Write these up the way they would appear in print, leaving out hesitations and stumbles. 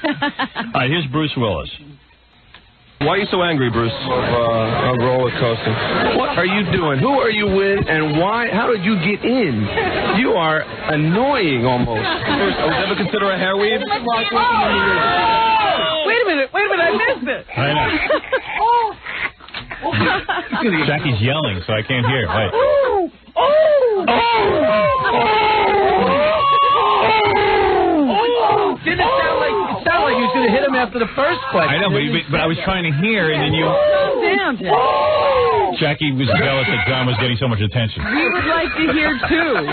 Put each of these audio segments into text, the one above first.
All right, here's Bruce Willis. Why are you so angry, Bruce? Of roller coaster. What are you doing? Who are you with, and why? How did you get in? You are annoying, almost. I would never consider a hair weave. Wait a minute, I missed it. I know. Jackie's yelling, so I can't hear. Wait. Didn't it sound like you should have hit him after the first question? I know, but I was trying to hear, and then you... Damn, Jack. Jackie was jealous that John was getting so much attention. We would like to hear, too.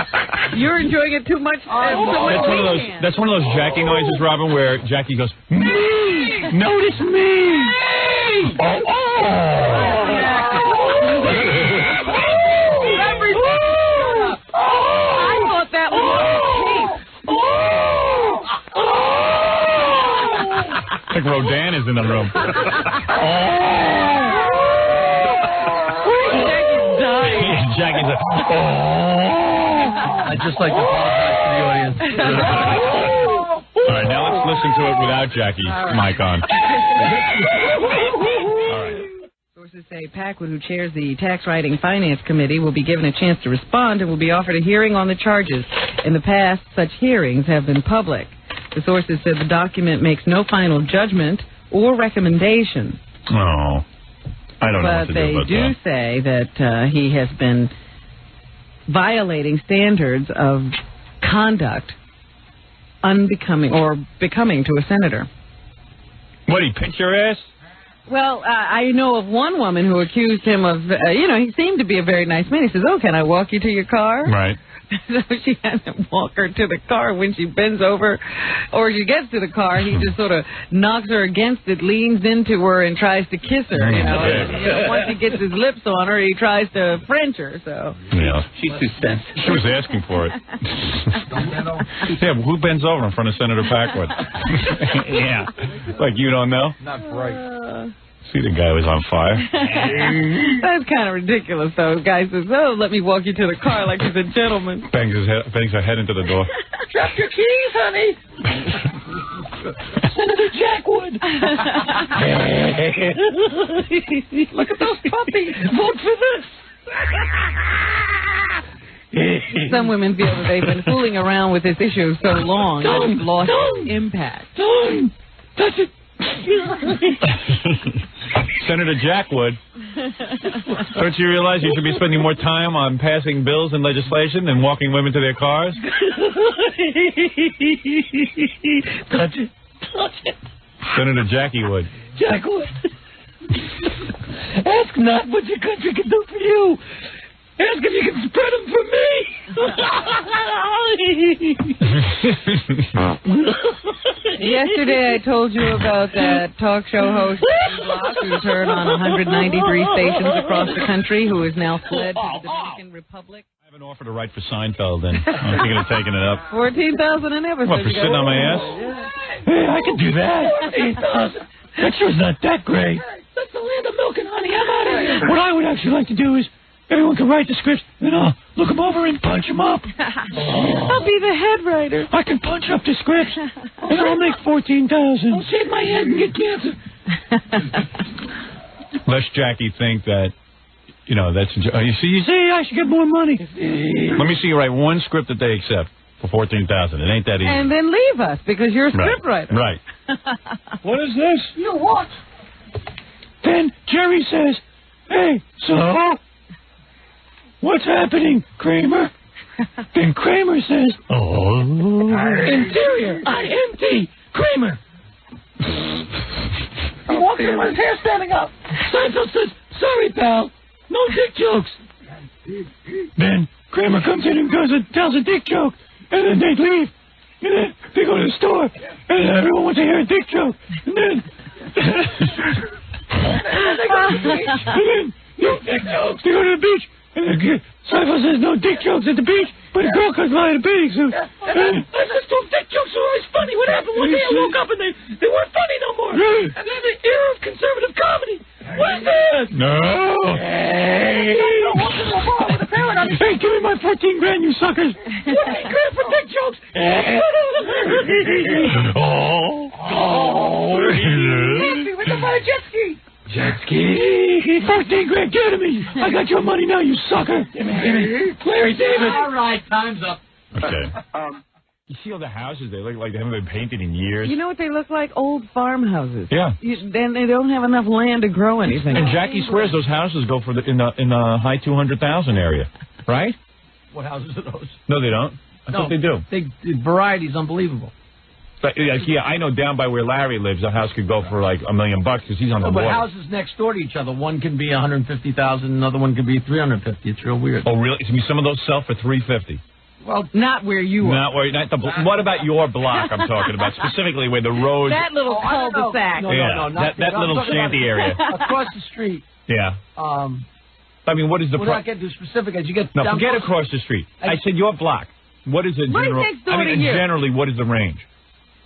You're enjoying it too much. That's one of those Jackie noises, Robin, where Jackie goes, me! Notice me! I thought that was like Rodin is in the room. Jackie's dying. Jackie's like, I'd just like to apologize to the audience. All right, now let's listen to it without Jackie's mic on. All right. Sources say Packwood, who chairs the Tax Writing Finance Committee, will be given a chance to respond and will be offered a hearing on the charges. In the past, such hearings have been public. The sources said the document makes no final judgment or recommendation. Oh, I don't know what to do about that. But they do say that he has been violating standards of conduct unbecoming or becoming to a senator. What, he picked your ass? Well, I know of one woman who accused him of, he seemed to be a very nice man. He says, oh, can I walk you to your car? Right. So she had to walk her to the car. When she bends over or she gets to the car, he just sort of knocks her against it, leans into her, and tries to kiss her. Once he gets his lips on her, he tries to French her. So yeah, she's too sensitive. She was asking for it. Yeah, who bends over in front of Senator Packwood? Yeah, like you don't know? Not bright. See, the guy was on fire. That's kind of ridiculous, though. The guy says, oh, let me walk you to the car like he's a gentleman. Bangs her head into the door. Drop your keys, honey. Senator Jackwood. Look at those puppies. Vote for this. Some women feel that they've been fooling around with this issue so long that it's lost its impact. Touch it. Senator Jackwood, don't you realize you should be spending more time on passing bills and legislation than walking women to their cars? Touch it. Touch it. Senator Jackie Wood. Jackwood. Ask not what your country can do for you. Ask if you can spread them for me. Yesterday I told you about that talk show host who's heard on 193 stations across the country, who is now fled to the Dominican Republic. I have an offer to write for Seinfeld, and I'm thinking of taking it up. 14,000 an episode. What, for sitting on my ass? Hey, I can do that. 14,000. That sure's not that great. That's the land of milk and honey. I'm out of here. What I would actually like to do is everyone can write the scripts, and I'll look them over and punch them up. I'll be the head writer. I can punch up the scripts, and I'll make 14,000. I'll shave my head and get cancer. Lest Jackie think that, that's... you see, I should get more money. Let me see you write one script that they accept for 14,000. It ain't that easy. And then leave us, because you're a script writer. Right. What is this? You what? Then Jerry says, hey, so... what's happening, Kramer? Then Kramer says, oh. Interior, I-N-T, Kramer. He walks in with his hair standing up. Seinfeld says, sorry, pal, no dick jokes. Then Kramer comes in and tells a dick joke, and then they leave. And then they go to the store, and then everyone wants to hear a dick joke. And then... and they go to the beach, and then no dick jokes. They go to the beach. And Seinfeld says no dick jokes at the beach, but a girl comes by in a bathing suit. And those two dick jokes are always funny. What happened? One day I woke up and they weren't funny no more. And then the era of conservative comedy. What is this? No. Hey, give me my 14 grand, you suckers. 14 grand for dick jokes. jet ski. Jet ski. 14 grand, give it to me. I got your money now, you sucker. Give me. Larry David. All right, time's up. Okay. You see all the houses? They look like they haven't been painted in years. You know what they look like? Old farmhouses. Yeah. Then they don't have enough land to grow anything. And Jackie swears those houses go for in the high 200,000 area, right? What houses are those? No, they don't. I thought they do. The variety's unbelievable. But, yeah, I know down by where Larry lives, a house could go for like $1 million because he's on the But water. houses next door to each other, one can be 150,000, another one can be 350. It's real weird. Oh, really? I mean, some of those sell for $350. Well, not where you are. Not where. Not the. What about your block? I'm talking about specifically where the road. That little cul-de-sac. No, not that little shanty area across the street. Yeah. I mean, what is the? Without getting too specific, as you get no, down forget close, across the street. I said your block. What is the general? Right next door I mean, to you. generally, what is the range?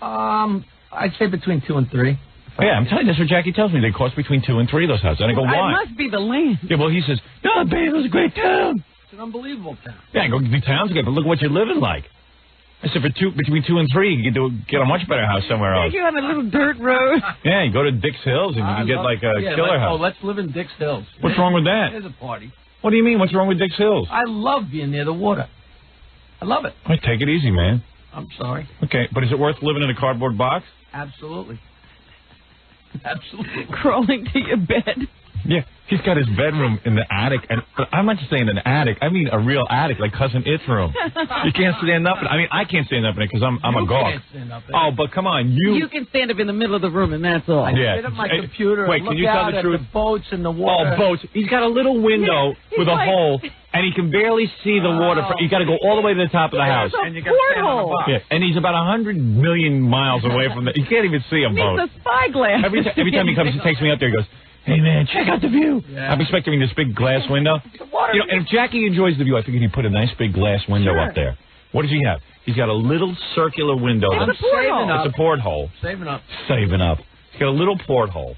I'd say between 2 and 3. Yeah, I'm telling you, that's what Jackie tells me. They cost between 2 and 3 of those houses. And I go, why? It must be the land. Yeah, well, he says, no, babe, it was a great town. It's an unbelievable town. Yeah, I go, the town's good, but look what you're living like. I said, between 2 and 3, you can get a much better house somewhere else. You're on a little dirt road. Yeah, you go to Dick's Hills and you can get like a killer house. Oh, let's live in Dick's Hills. What's wrong with that? There's a party. What do you mean? What's wrong with Dick's Hills? I love being near the water. I love it. All right, take it easy, man. I'm sorry. Okay, but is it worth living in a cardboard box? Absolutely. Absolutely. Crawling to your bed. Yeah, he's got his bedroom in the attic, and I'm not just saying an attic. I mean a real attic, like Cousin It's room. You can't stand up in it. I mean, I can't stand up in it because I'm a gawk. Can't stand up in Oh, but come on, you can stand up in the middle of the room, and that's all. I sit at my computer Wait, and can look you tell out the at truth? the boats and the water. Oh, boats. He's got a little window with a hole, and he can barely see the water. You got to go all the way to the top of the house. It's a porthole. Yeah, and he's about 100 million miles away from the. You can't even see a boat. Needs a spyglass. Every time he comes, he takes me up there. He goes, "Hey man, check out the view." Yeah. I'm expecting this big glass window. You know, and if Jackie enjoys the view, I figured he'd put a nice big glass window up there. What does he have? He's got a little circular window. It's a porthole. It's a porthole. Saving up. Saving up. He's got a little porthole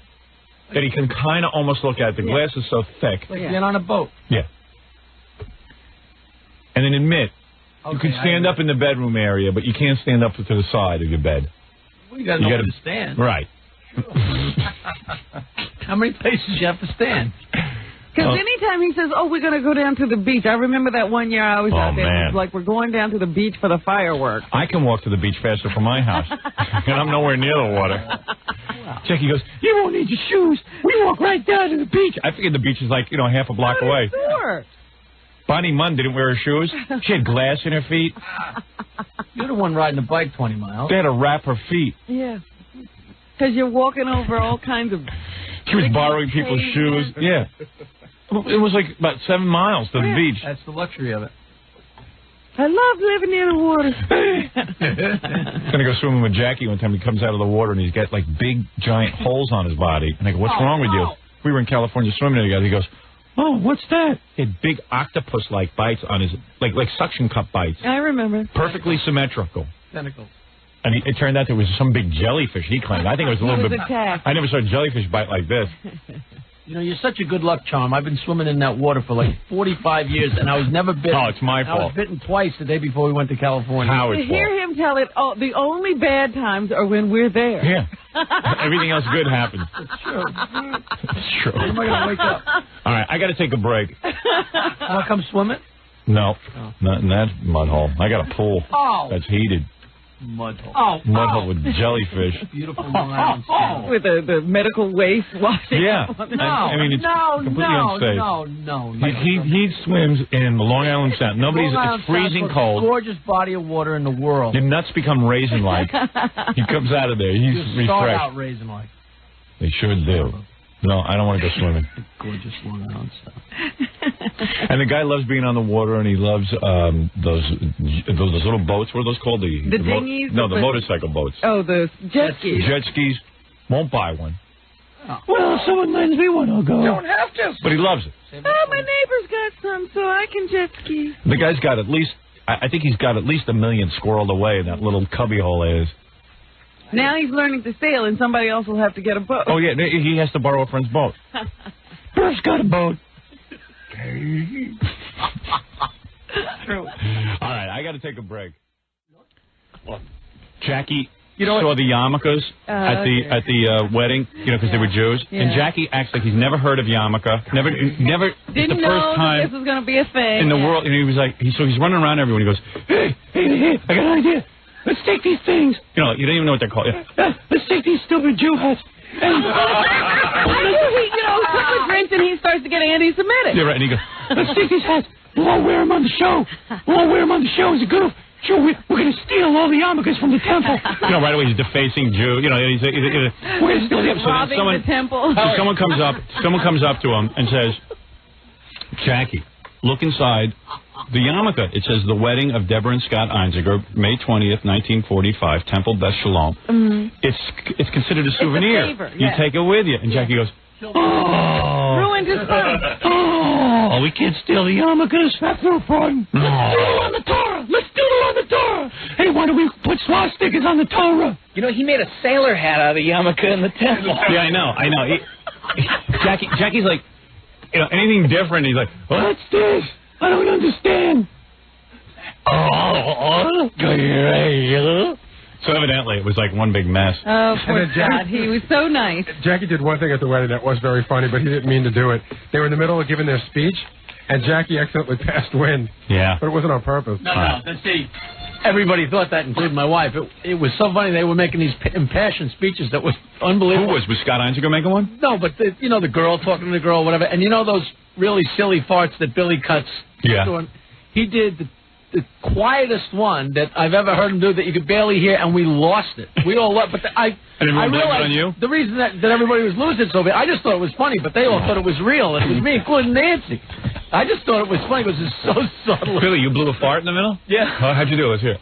that he can kind of almost look at. The glass is so thick. Like being on a boat. Yeah. And then admit, you can stand up in the bedroom area, but you can't stand up to the side of your bed. Well, you got to know where to stand. Right. How many places you have to stand? Because anytime he says, "Oh, we're going to go down to the beach," I remember that one year I was out there. Man. It was like, we're going down to the beach for the fireworks. I can walk to the beach faster from my house, and I'm nowhere near the water. Jackie goes, "You won't need your shoes. We walk right down to the beach." I figured the beach is like, half a block away. Sure. Bonnie Munn didn't wear her shoes. She had glass in her feet. You're the one riding a bike 20 miles. They had to wrap her feet. Yeah. Because you're walking over all kinds of... She was borrowing people's shoes. Yeah. It was like about 7 miles to the beach. That's the luxury of it. I love living near the water. I'm going to go swimming with Jackie one time. He comes out of the water, and he's got, like, big, giant holes on his body. And I go, "What's wrong with you?" We were in California swimming together. He goes, "Oh, what's that?" He had big octopus-like bites on his, like suction cup bites. I remember. Perfectly symmetrical. Tentacles. And it turned out there was some big jellyfish he claimed. I think it was a little bit... attacked. I never saw a jellyfish bite like this. You know, you're such a good luck charm. I've been swimming in that water for like 45 years, and I was never bitten. Oh, it's my I was fault. bitten twice the day before we went to California. Howard's To hear fault. him tell it, the only bad times are when we're there. Yeah. Everything else good happens. It's true. It's true. When am I going to wake up? All right, I got to take a break. Want to come swimming? No, not in that mud hole. I got a pool that's heated. Mud hole. Mud hole with jellyfish. Beautiful Long Island sand. With the medical waste washing. Yeah. up on the- I mean, it's completely unsafe. No. He swims in the Long Island Sound. It's freezing cold. Gorgeous body of water in the world. Your nuts become raisin-like. He comes out of there. He's You start refreshed. out raisin like. They sure do. No, I don't want to go swimming. Gorgeous Long Island stuff. And the guy loves being on the water, and he loves those little boats. What are those called? The dinghies? No, the motorcycle boats. Oh, the jet skis. Jet skis. Won't buy one. Well, if someone lends me one, I'll go. Don't have to. But he loves it. Oh, my neighbor's got some, so I can jet ski. The guy's got at least, I think he's got at least 1 million squirreled away in that little cubbyhole of his. Now he's learning to sail, and somebody else will have to get a boat. Oh, yeah, he has to borrow a friend's boat. Bruce got a boat. True. All right, I got to take a break. Jackie saw the yarmulkes at the wedding, because they were Jews. Yeah. And Jackie acts like he's never heard of yarmulke. Never. Didn't the first know time that this was going to be a thing in the world. And he was like, so he's running around everyone. He goes, hey, I got an idea. Let's take these things. You don't even know what they're called. Let's take these stupid Jew hats. And quickly drinks and he starts to get anti-Semitic. Yeah, right. And he goes, let's take these hats. We'll all wear them on the show. As a goof. Sure, we're going to steal all the yarmulkes from the temple. Right away he's defacing Jew. He's we're going to steal them. Robbing the temple. So someone comes up to him and says, Jackie, look inside the yarmulke. It says the wedding of Deborah and Scott Einziger, May 20th, 1945, Temple Beth Shalom. Mm-hmm. It's considered a souvenir. It's a favor, You take it with you. And Jackie goes, ruined his fun. Oh, we can't steal the yarmulkes. That's no fun. Let's doodle on the Torah. Hey, why don't we put swastikas on the Torah? He made a sailor hat out of the yarmulke in the temple. Yeah, I know. Jackie's like, anything different. He's like, what's this? I don't understand. So evidently it was like one big mess. Oh, poor God. He was so nice. Jackie did one thing at the wedding that was very funny, but he didn't mean to do it. They were in the middle of giving their speech, and Jackie accidentally passed wind. Yeah. But it wasn't on purpose. No. See, everybody thought that, including my wife. It was so funny. They were making these impassioned speeches that was unbelievable. Was Scott Einziger making one? No, but the girl talking to the girl, whatever. And those really silly farts that Billy Cuts. Yeah. He did the quietest one that I've ever heard him do that you could barely hear, and we lost it. We all lost, but I realized on you? The reason that everybody was losing so bad, I just thought it was funny, but they all thought it was real. It was me, including Nancy. I just thought it was funny because it's so subtle. Really, you blew a fart in the middle? Yeah. How'd you do it? Let's hear it.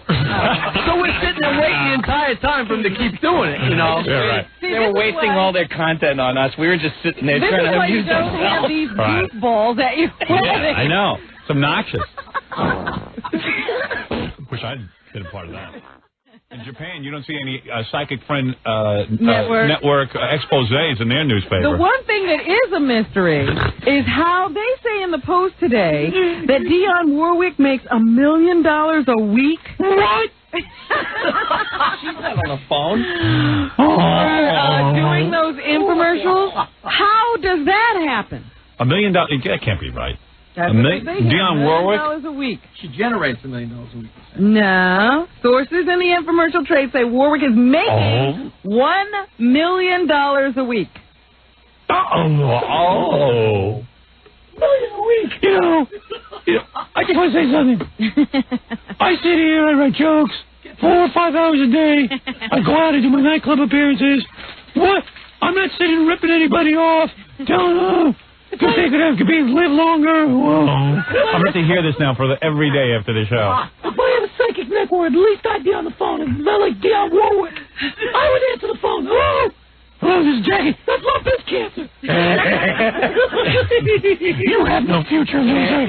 So we're sitting there waiting the entire time for them to keep doing it, Yeah, right. They were wasting all their content on us. We were just sitting there trying to amuse ourselves. This is why you don't have these goofballs at your wedding. I know. It's obnoxious. Wish I'd been a part of that. In Japan, you don't see any psychic friend network exposés in their newspaper. The one thing that is a mystery is how they say in the Post today that Dionne Warwick makes $1 million a week. What? She's not on the phone. Doing those infomercials. How does that happen? $1 million? That can't be right. That's Dionne Warwick? $1 million a week. She generates $1 million a week. No. Sources in the infomercial trade say Warwick is making $1 million a week. $1 million a week. I just want to say something. I sit here, I write jokes 4 or 5 hours a day. I go out and do my nightclub appearances. What? I'm not sitting ripping anybody off, telling them, because they could have live longer. Whoa. I'm going to hear this now for every day after the show. If I had a psychic network, at least I'd be on the phone and smell like Dionne Warwick. I would answer the phone. Hello? Hello, this is Jackie. That's my breast cancer. You have no future, loser.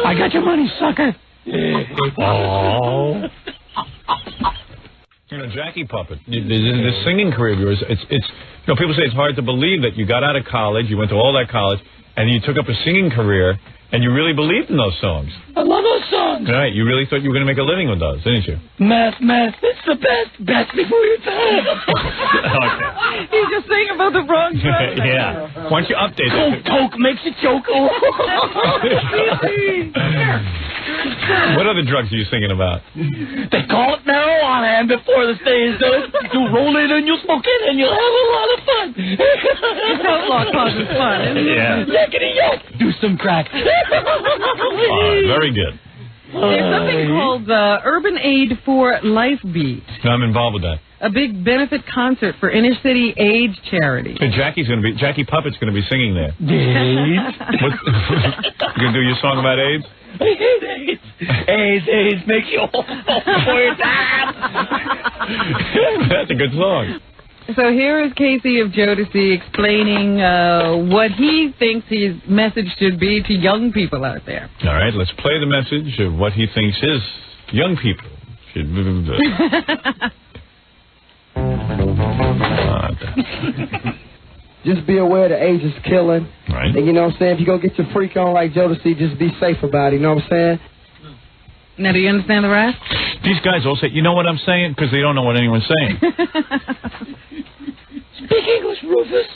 I got your money, sucker. Jackie Puppet, the singing career of yours, it's people say it's hard to believe that you got out of college, you went to all that college, and you took up a singing career, and you really believed in those songs. I love those songs. Right, you really thought you were going to make a living with those, didn't you? Math, it's the best before your time. Okay. He's just singing about the wrong drugs. Yeah. Why don't you update that? Coke makes you choke. What other drugs are you singing about? They call it marijuana, and before the stage does, you roll it and you smoke it, and you'll have a lot of fun. Outlaw causes fun, isn't it? Yeah. Yakety-yak. Do some crack. Very good. There's something called Urban Aid for Life Beat. I'm involved with that. A big benefit concert for inner city AIDS charity. And Jackie Puppet's going to be singing there. AIDS? You going to do your song about AIDS? AIDS makes you old before your time. That's a good song. So here is Casey of Jodeci explaining what he thinks his message should be to young people out there. All right, let's play the message of what he thinks his young people should do. Just be aware that AIDS is killing. Right. And you know what I'm saying? If you go get your freak on like Jodeci, just be safe about it. You know what I'm saying? Now, do you understand the rest? These guys all say, you know what I'm saying? Because they don't know what anyone's saying. Speak English, Rufus.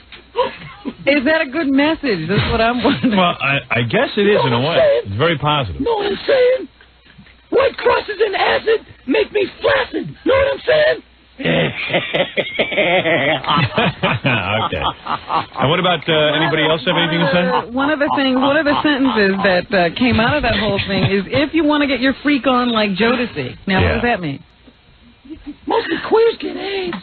Is that a good message? That's what I'm wondering. Well, I guess it is in a way. It's very positive. Know what I'm saying? White crosses and acid make me flaccid. Know what I'm saying? Okay. And what about anybody else have anything to say? One of the sentences that came out of that whole thing is, if you want to get your freak on like Jodeci. Now, what does that mean? Mostly queers get AIDS.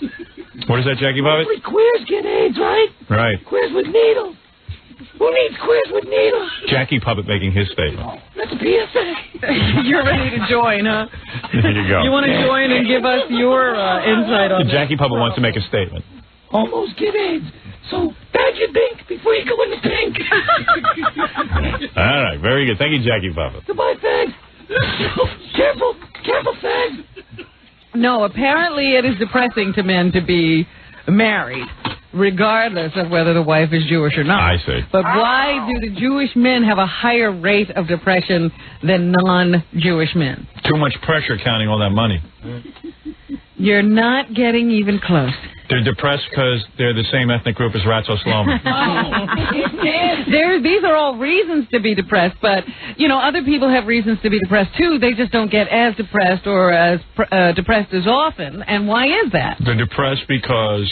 What is that, Jackie Bobbitt? Mostly queers get AIDS, right? Right. Queers with needles. Who needs queers with needles? Jackie Puppet making his statement. That's a PSA. You're ready to join, huh? There you go. You want to join and give us your insight on Jackie Puppet wants to make a statement. Almost get AIDS. So bag your dink before you go in the pink. All right, very good. Thank you, Jackie Puppet. Goodbye, fags. Careful, fags. No, apparently it is depressing to men to be married, regardless of whether the wife is Jewish or not. I see. But why do the Jewish men have a higher rate of depression than non-Jewish men? Too much pressure counting all that money. You're not getting even close. They're depressed because they're the same ethnic group as Ratso Shlomo. These are all reasons to be depressed, but, you know, other people have reasons to be depressed, too. They just don't get as depressed or as depressed as often. And why is that? They're depressed because...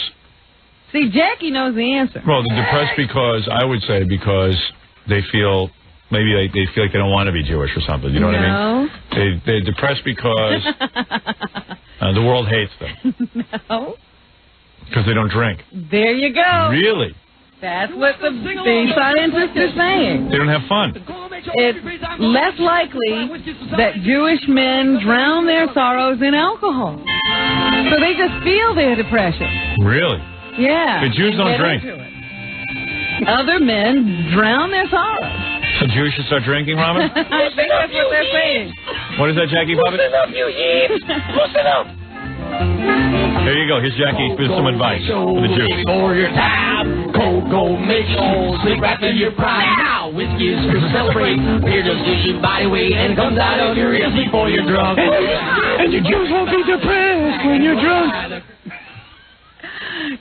See, Jackie knows the answer. Well, they're depressed because, I would say, because they feel... Maybe they feel like they don't want to be Jewish or something. You know what I mean? They're depressed because the world hates them. No. Because they don't drink. There you go. Really? That's what the scientists are saying. They don't have fun. It's less likely that Jewish men drown their sorrows in alcohol. So they just feel their depression. Really? Yeah. The Jews don't drink. Other men drown their sorrows. So Jews should start drinking, Robin? I think that's what they're saying. What is that, Jackie Bobbitt? Listen up, you heaves. Listen up. There you go. Here's Jackie with some advice for the Jews. For your time, go make sure sleep after your pride. Now, whiskey is to celebrate. Beer just gives your body weight and comes out of your ears before you're drunk. And the Jews won't be depressed when you're drunk.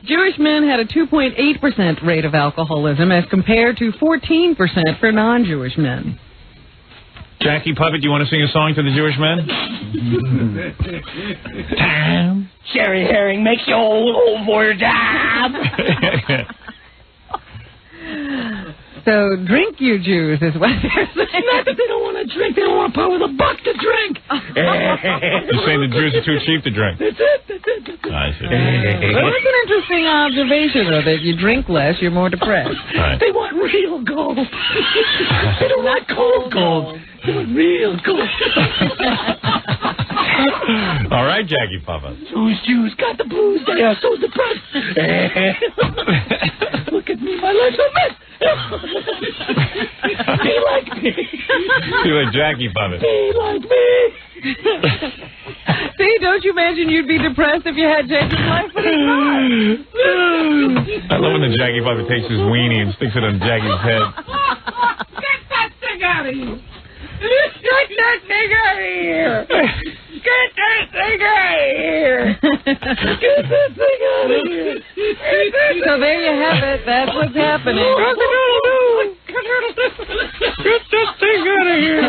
Jewish men had a 2.8% rate of alcoholism as compared to 14% for non-Jewish men. Jackie Puppet, do you want to sing a song to the Jewish men? Time. Sherry Herring makes you old for your job. So drink, you Jews, is what they're saying. Not that they don't want to drink. They don't want to part with a buck to drink. You're saying the Jews are too cheap to drink. That's it. I see. Well, that's an interesting observation, though, that you drink less, you're more depressed. Right. They want real gold. They don't want cold gold. They want real gold. All right, Jackie Puppet. Those Jews got the blues. They are so depressed. Look at me. My life's a mess. Be like me. Be like Jackie Puppet. Be like me. See, don't you imagine you'd be depressed if you had Jackie's life, but it's not. I love when the Jackie Puppet takes his weenie and sticks it on Jackie's head. Get that thing out of here. Get that thing out of here. Get that thing out of here. Get that thing out of here. So there you have it. That's what's happening. Get this thing out of here.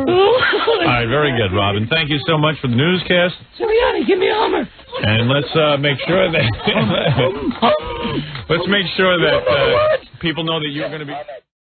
All right, very good, Robin. Thank you so much for the newscast. Sirianni, give me a Hummer. And let's make sure that people know that you're going to be...